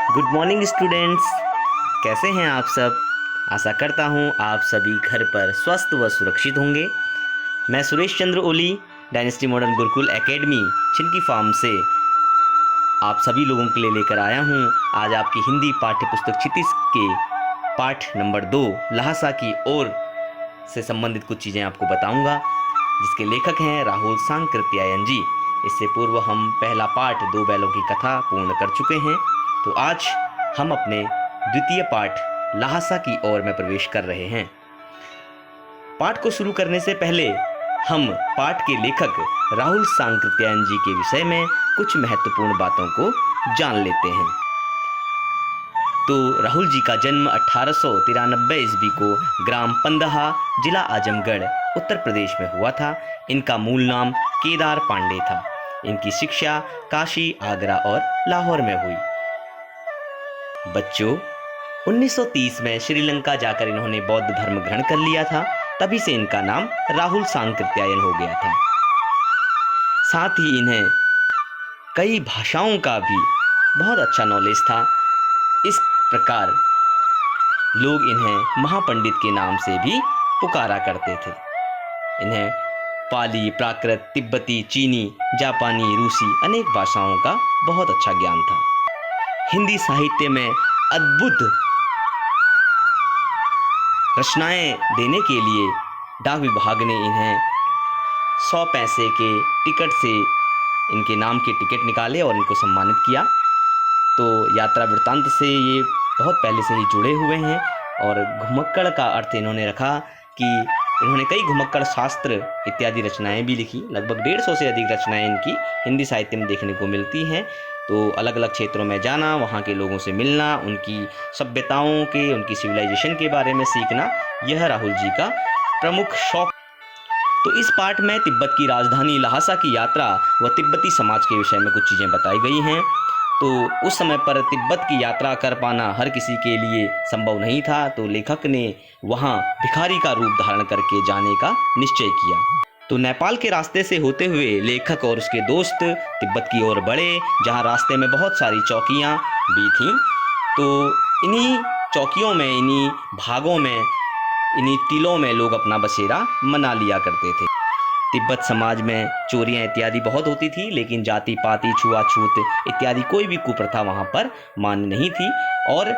Good morning students, कैसे हैं आप सब। आशा करता हूं आप सभी घर पर स्वस्थ व सुरक्षित होंगे। मैं Suresh Chandra Oli dynasty modern gurukul academy Chhinki farm से आप सभी लोगों के लिए लेकर आया हूं आज आपकी हिंदी पाठ्य पुस्तक क्षितिज के पाठ नंबर 2 लहासा की ओर से संबंधित कुछ चीज़ें आपको बताऊंगा, जिसके लेखक हैं राहुल सांकृत्यायन जी। इससे पूर्व हम पहला पाठ 2 बैलों की कथा पूर्ण कर चुके हैं, तो आज हम अपने द्वितीय पाठ लहासा की ओर में प्रवेश कर रहे हैं। पाठ को शुरू करने से पहले हम पाठ के लेखक राहुल सांकृत्यायन जी के विषय में कुछ महत्वपूर्ण बातों को जान लेते हैं। तो राहुल जी का जन्म 1893 ईस्वी को ग्राम पंदहा, जिला आजमगढ़, उत्तर प्रदेश में हुआ था। इनका मूल नाम केदार पांडे था। इनकी शिक्षा काशी, आगरा और लाहौर में हुई। बच्चों, 1930 में श्रीलंका जाकर इन्होंने बौद्ध धर्म ग्रहण कर लिया था। तभी से इनका नाम राहुल सांकृत्यायन हो गया था। साथ ही इन्हें कई भाषाओं का भी बहुत अच्छा नॉलेज था। इस प्रकार लोग इन्हें महापंडित के नाम से भी पुकारा करते थे। इन्हें पाली, प्राकृत, तिब्बती, चीनी, जापानी, रूसी अनेक भाषाओं का बहुत अच्छा ज्ञान था। हिंदी साहित्य में अद्भुत रचनाएं देने के लिए डाक विभाग ने इन्हें 100 पैसे के टिकट से इनके नाम के टिकट निकाले और इनको सम्मानित किया। तो यात्रा वृत्तांत से ये बहुत पहले से ही जुड़े हुए हैं। और घुमक्कड़ का अर्थ इन्होंने रखा कि इन्होंने कई घुमक्कड़ शास्त्र इत्यादि रचनाएं भी लिखी। लगभग 150 से अधिक रचनाएं इनकी हिंदी साहित्य में देखने को मिलती हैं। तो अलग अलग क्षेत्रों में जाना, वहाँ के लोगों से मिलना, उनकी सभ्यताओं के, उनकी सिविलाइजेशन के बारे में सीखना, यह राहुल जी का प्रमुख शौक। तो इस पाठ में तिब्बत की राजधानी लहासा की यात्रा व तिब्बती समाज के विषय में कुछ चीज़ें बताई गई हैं। तो उस समय पर तिब्बत की यात्रा कर पाना हर किसी के लिए संभव नहीं था। तो लेखक ने वहाँ भिखारी का रूप धारण करके जाने का निश्चय किया। तो नेपाल के रास्ते से होते हुए लेखक और उसके दोस्त तिब्बत की ओर बढ़े, जहाँ रास्ते में बहुत सारी चौकियाँ भी थीं। तो इन्हीं चौकियों में, इन्हीं भागों में, इन्हीं टीलों में लोग अपना बसेरा मना लिया करते थे। तिब्बत समाज में चोरियां इत्यादि बहुत होती थी, लेकिन जाति पाति, छुआछूत इत्यादि कोई भी कुप्रथा वहाँ पर मान्य नहीं थी। और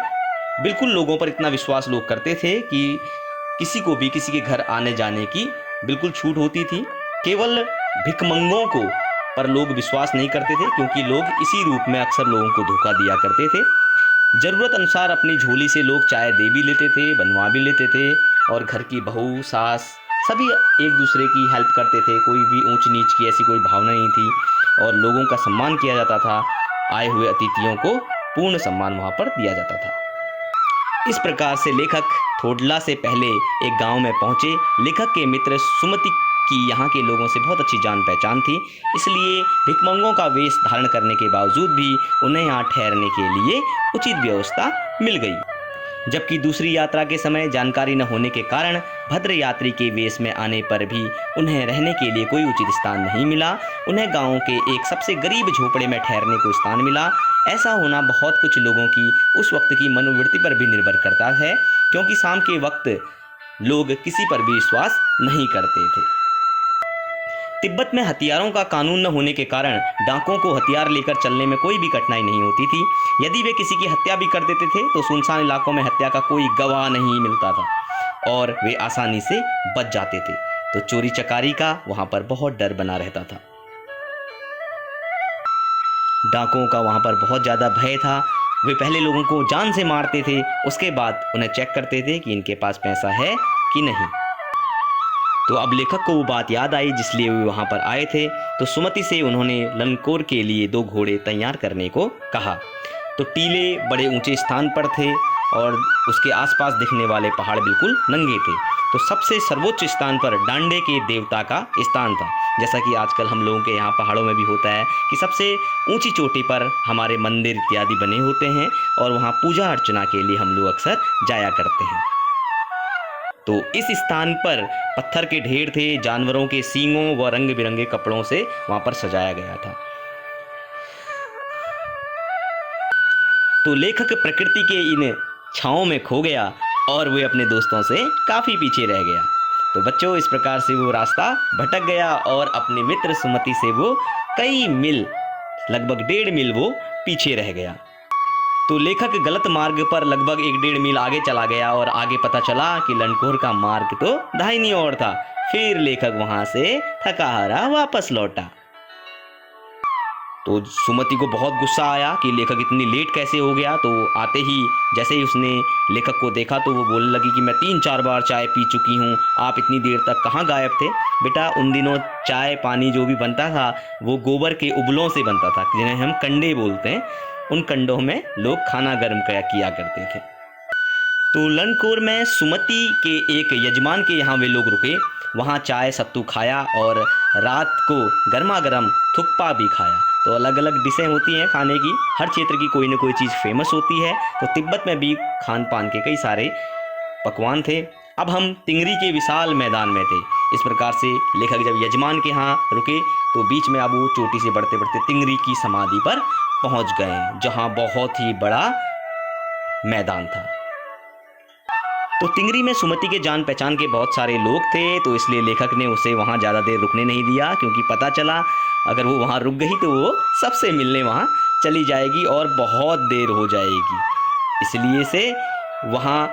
बिल्कुल लोगों पर इतना विश्वास लोग करते थे कि किसी को भी किसी के घर आने जाने की बिल्कुल छूट होती थी। केवल भिखमंगों को पर लोग विश्वास नहीं करते थे, क्योंकि लोग इसी रूप में अक्सर लोगों को धोखा दिया करते थे। ज़रूरत अनुसार अपनी झोली से लोग चाय दे भी लेते थे, बनवा भी लेते थे। और घर की बहू, सास सभी एक दूसरे की हेल्प करते थे। कोई भी ऊंच नीच की ऐसी कोई भावना नहीं थी और लोगों का सम्मान किया जाता था। आए हुए अतिथियों को पूर्ण सम्मान वहाँ पर दिया जाता था। इस प्रकार से लेखक थोडला से पहले एक गांव में पहुँचे। लेखक के मित्र सुमति की यहाँ के लोगों से बहुत अच्छी जान पहचान थी, इसलिए भिखमंगों का वेश धारण करने के बावजूद भी उन्हें यहाँ ठहरने के लिए उचित व्यवस्था मिल गई। जबकि दूसरी यात्रा के समय जानकारी न होने के कारण भद्र यात्री के वेश में आने पर भी उन्हें रहने के लिए कोई उचित स्थान नहीं मिला। उन्हें गांव के एक सबसे गरीब झोपड़े में ठहरने को स्थान मिला। ऐसा होना बहुत कुछ लोगों की उस वक्त की मनोवृत्ति पर भी निर्भर करता है, क्योंकि शाम के वक्त लोग किसी पर भी विश्वास नहीं करते थे। तिब्बत में हथियारों का कानून न होने के कारण डाकुओं को हथियार लेकर चलने में कोई भी कठिनाई नहीं होती थी। यदि वे किसी की हत्या भी कर देते थे तो सुनसान इलाकों में हत्या का कोई गवाह नहीं मिलता था और वे आसानी से बच जाते थे। तो चोरी चकारी का वहां पर बहुत डर बना रहता था। डाकुओं का वहां पर बहुत ज़्यादा भय था। वे पहले लोगों को जान से मारते थे, उसके बाद उन्हें चेक करते थे कि इनके पास पैसा है कि नहीं। तो अब लेखक को वो बात याद आई जिसलिए वे वहाँ पर आए थे। तो सुमति से उन्होंने लंकोर के लिए 2 घोड़े तैयार करने को कहा। तो टीले बड़े ऊंचे स्थान पर थे और उसके आसपास दिखने वाले पहाड़ बिल्कुल नंगे थे। तो सबसे सर्वोच्च स्थान पर डांडे के देवता का स्थान था। जैसा कि आजकल हम लोगों के यहाँ पहाड़ों में भी होता है कि सबसे ऊंची चोटी पर हमारे मंदिर इत्यादि बने होते हैं और वहाँ पूजा अर्चना के लिए हम लोग अक्सर जाया करते हैं। तो इस स्थान पर पत्थर के ढेर थे, जानवरों के सींगों व रंग बिरंगे कपड़ों से वहाँ पर सजाया गया था। तो लेखक प्रकृति के इन छाँव में खो गया और वे अपने दोस्तों से काफ़ी पीछे रह गया। तो बच्चों, इस प्रकार से वो रास्ता भटक गया और अपने मित्र सुमति से वो कई मील, लगभग 1.5 मील वो पीछे रह गया। तो लेखक गलत मार्ग पर लगभग 1-1.5 मील आगे चला गया और आगे पता चला कि लंडकोर का मार्ग तो दाहिनी ओर था। फिर लेखक वहां से थका हारा वापस लौटा। तो सुमति को बहुत गुस्सा आया कि लेखक इतनी लेट कैसे हो गया। तो आते ही जैसे ही उसने लेखक को देखा तो वो बोलने लगी कि मैं 3-4 बार चाय पी चुकी हूँ, आप इतनी देर तक कहाँ गायब थे। बेटा, उन दिनों चाय पानी जो भी बनता था वो गोबर के उबलों से बनता था, जिन्हें हम कंडे बोलते हैं। उन कंडों में लोग खाना गर्म किया करते थे। तो लंडकोर में सुमति के एक यजमान के यहाँ वे लोग रुके, वहाँ चाय सत्तू खाया और रात को गर्मा गर्म थुक्पा भी खाया। तो अलग अलग डिशें होती हैं खाने की, हर क्षेत्र की कोई ना कोई चीज़ फेमस होती है। तो तिब्बत में भी खान पान के कई सारे पकवान थे। अब हम तिंगरी के विशाल मैदान में थे। इस प्रकार से लेखक जब यजमान के यहाँ रुके तो बीच में अब वो चोटी से बढ़ते बढ़ते तिंगरी की समाधि पर पहुँच गए, जहाँ बहुत ही बड़ा मैदान था। तो तिंगरी में सुमति के जान पहचान के बहुत सारे लोग थे, तो इसलिए लेखक ने उसे वहाँ ज़्यादा देर रुकने नहीं दिया, क्योंकि पता चला अगर वो वहाँ रुक गई तो वो सबसे मिलने वहाँ चली जाएगी और बहुत देर हो जाएगी। इसलिए से वहाँ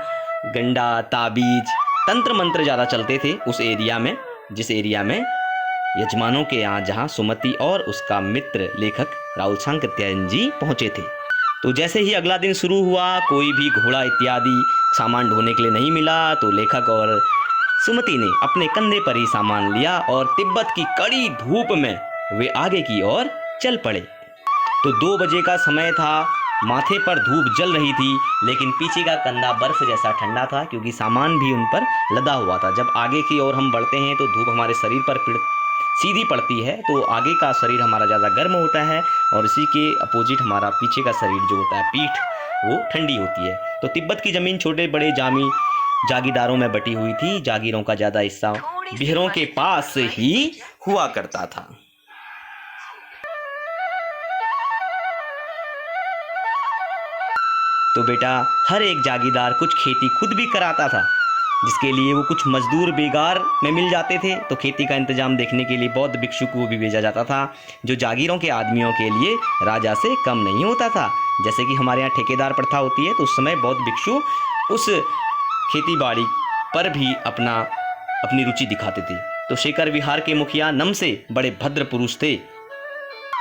गंडा, ताबीज, तंत्र मंत्र ज़्यादा चलते थे उस एरिया में, जिस एरिया में यजमानों के यहाँ जहाँ सुमति और उसका मित्र लेखक राहुल सांकृत्यायन जी पहुँचे थे। तो जैसे ही अगला दिन शुरू हुआ, कोई भी घोड़ा इत्यादि सामान ढोने के लिए नहीं मिला। तो लेखक और सुमति ने अपने कंधे पर ही सामान लिया और तिब्बत की कड़ी धूप में वे आगे की ओर चल पड़े। तो 2 बजे का समय था, माथे पर धूप जल रही थी, लेकिन पीछे का कंधा बर्फ जैसा ठंडा था, क्योंकि सामान भी उन पर लदा हुआ था। जब आगे की ओर हम बढ़ते हैं तो धूप हमारे शरीर पर सीधी पड़ती है, तो आगे का शरीर हमारा ज़्यादा गर्म होता है और इसी के अपोजिट हमारा पीछे का शरीर जो होता है, पीठ, वो ठंडी होती है। तो तिब्बत की ज़मीन छोटे बड़े जागीरदारों में बटी हुई थी। जागीरों का ज़्यादा हिस्सा बिहरों के पास ही हुआ करता था। तो बेटा, हर एक जागीरदार कुछ खेती खुद भी कराता था, जिसके लिए वो कुछ मजदूर बेगार में मिल जाते थे। तो खेती का इंतजाम देखने के लिए बौद्ध भिक्षु को भी भेजा जाता था, जो जागीरों के आदमियों के लिए राजा से कम नहीं होता था। जैसे कि हमारे यहाँ ठेकेदार प्रथा होती है, तो उस समय बौद्ध भिक्षु उस खेती बाड़ी पर भी अपनी रुचि दिखाते थे। तो शेखर विहार के मुखिया नमसे बड़े भद्र पुरुष थे।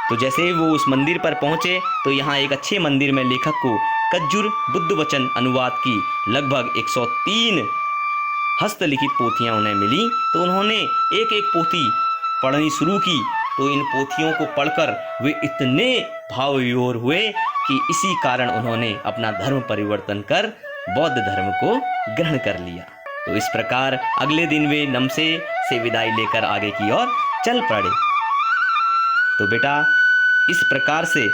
तो जैसे ही वो उस मंदिर पर पहुँचे तो यहाँ एक अच्छे मंदिर में लेखक को कज्जुर बुद्ध वचन अनुवाद की लगभग 103 हस्तलिखित पोथियाँ उन्हें मिली। तो उन्होंने एक एक पोथी पढ़नी शुरू की। तो इन पोथियों को पढ़कर वे इतने भाव विभोर हुए कि इसी कारण उन्होंने अपना धर्म परिवर्तन कर बौद्ध धर्म को ग्रहण कर लिया। तो इस प्रकार अगले दिन वे नमसे से विदाई लेकर आगे की ओर चल पड़े। तो बेटा, इस प्रकार से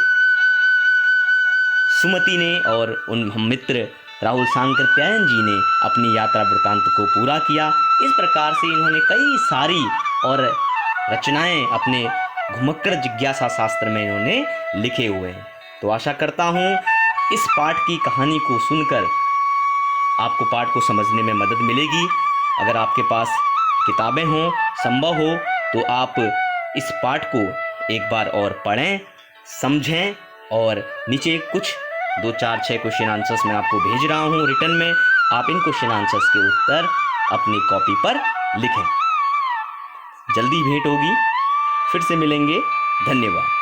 सुमति ने और उन मित्र राहुल सांकृत्यायन जी ने अपनी यात्रा वृत्तांत को पूरा किया। इस प्रकार से इन्होंने कई सारी और रचनाएं अपने घुमक्कड़ जिज्ञासा शास्त्र में इन्होंने लिखे हुए हैं। तो आशा करता हूँ इस पाठ की कहानी को सुनकर आपको पाठ को समझने में मदद मिलेगी। अगर आपके पास किताबें हों, संभव हो, तो आप इस पाठ को एक बार और पढ़ें, समझें और नीचे कुछ 2-4-6 क्वेश्चन आंसर्स मैं आपको भेज रहा हूँ रिटर्न में। आप इन क्वेश्चन आंसर्स के उत्तर अपनी कॉपी पर लिखें। जल्दी भेंट होगी, फिर से मिलेंगे। धन्यवाद।